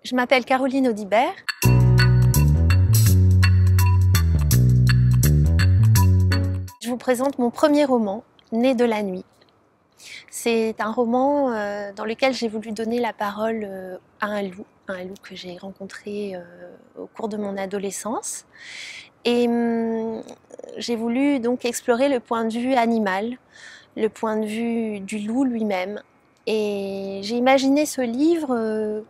Je m'appelle Caroline Audibert. Je vous présente mon premier roman, Né de la nuit. C'est un roman dans lequel j'ai voulu donner la parole à un loup que j'ai rencontré au cours de mon adolescence. Et j'ai voulu donc explorer le point de vue animal, le point de vue du loup lui-même. Et j'ai imaginé ce livre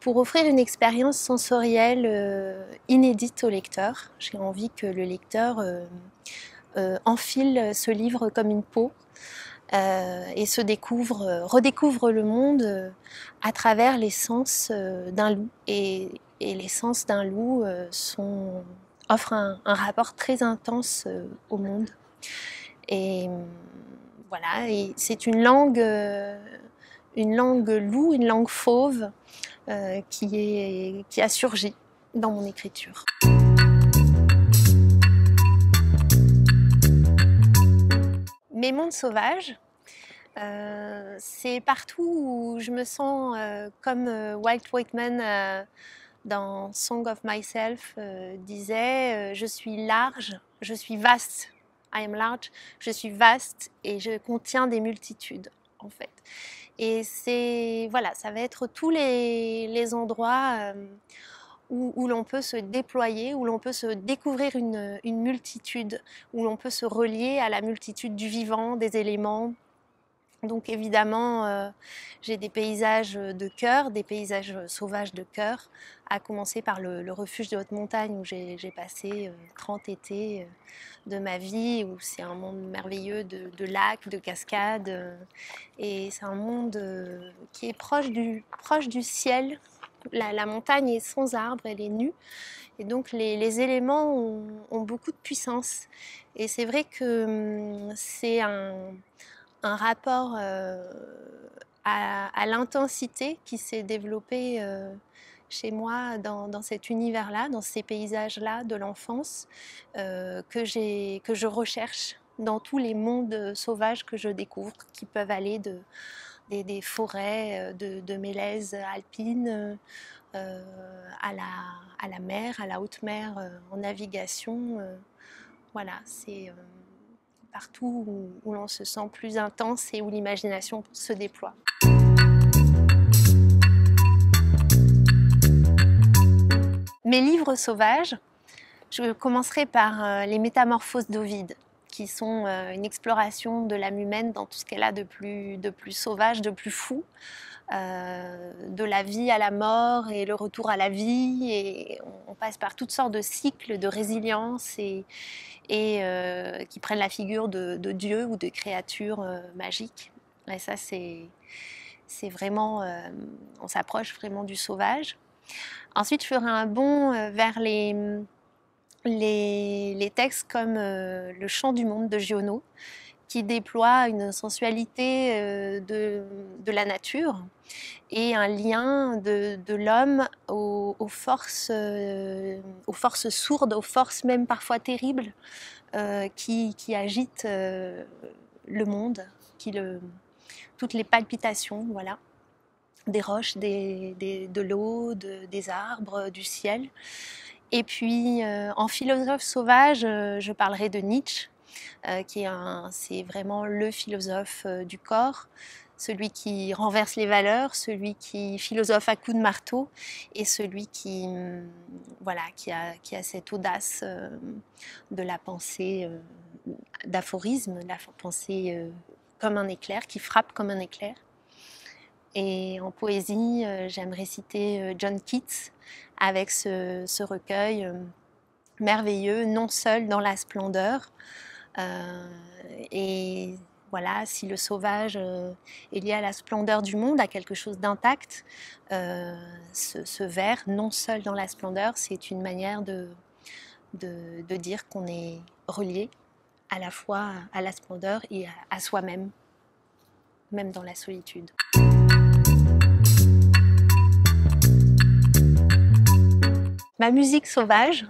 pour offrir une expérience sensorielle inédite au lecteur. J'ai envie que le lecteur enfile ce livre comme une peau et redécouvre le monde à travers les sens d'un loup. Et les sens d'un loup offrent un rapport très intense au monde. Et voilà, et c'est une langue loup, une langue fauve qui a surgi dans mon écriture. Mes mondes sauvages, c'est partout où je me sens comme Walt Whitman dans Song of Myself disait je suis large, je suis vaste, I am large, je suis vaste et je contiens des multitudes en fait. Et voilà, ça va être tous les endroits où l'on peut se déployer, où l'on peut se découvrir une multitude, où l'on peut se relier à la multitude du vivant, des éléments. Donc évidemment, j'ai des paysages de cœur, des paysages sauvages de cœur, à commencer par le refuge de haute montagne où j'ai passé 30 étés de ma vie, où c'est un monde merveilleux de lacs, de cascades, et c'est un monde qui est proche du ciel. La montagne est sans arbre, elle est nue, et donc les éléments ont beaucoup de puissance. Et c'est vrai que c'est un rapport à l'intensité qui s'est développé chez moi dans cet univers-là, dans ces paysages-là de l'enfance que je recherche dans tous les mondes sauvages que je découvre, qui peuvent aller des forêts de mélèzes alpines à la mer, à la haute mer en navigation. Voilà, c'est partout où l'on se sent plus intense et où l'imagination se déploie. Mes livres sauvages, je commencerai par les Métamorphoses d'Ovide, qui sont une exploration de l'âme humaine dans tout ce qu'elle a de plus sauvage, de plus fou, de la vie à la mort et le retour à la vie. Et on passe par toutes sortes de cycles de résilience et qui prennent la figure de dieux ou de créatures magiques. Et ça, c'est vraiment, on s'approche vraiment du sauvage. Ensuite, je ferai un bond vers les textes comme Le chant du monde de Giono, qui déploie une sensualité de la nature et un lien de l'homme aux forces sourdes, aux forces même parfois terribles qui agitent le monde, toutes les palpitations, voilà, des roches, de l'eau, des arbres, du ciel. Et puis en philosophe sauvage, je parlerai de Nietzsche, c'est vraiment le philosophe du corps, celui qui renverse les valeurs, celui qui philosophe à coups de marteau et celui qui a cette audace de la pensée, d'aphorisme, la pensée comme un éclair, qui frappe comme un éclair. Et en poésie, j'aimerais citer John Keats avec ce recueil merveilleux, Non seul dans la splendeur. Et voilà, si le sauvage est lié à la splendeur du monde, à quelque chose d'intact, ce vers, Non seul dans la splendeur, c'est une manière de dire qu'on est relié à la fois à la splendeur et à soi-même, même dans la solitude. Ma musique sauvage,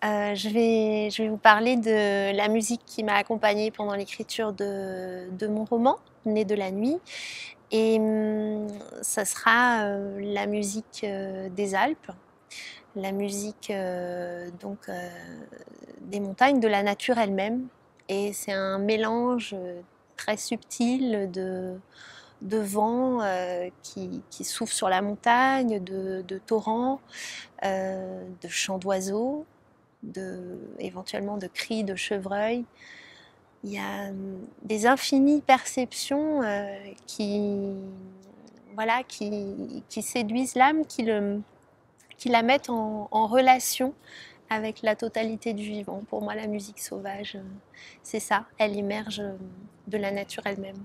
je vais vous parler de la musique qui m'a accompagnée pendant l'écriture de mon roman, Né de la nuit. Et ça sera la musique des Alpes, la musique des montagnes, de la nature elle-même. Et c'est un mélange très subtil de vent qui souffle sur la montagne, de torrents, de chants d'oiseaux, éventuellement de cris de chevreuils. Il y a des infinies perceptions voilà, qui séduisent l'âme, qui la mettent en relation avec la totalité du vivant. Pour moi, la musique sauvage, c'est ça, elle émerge de la nature elle-même.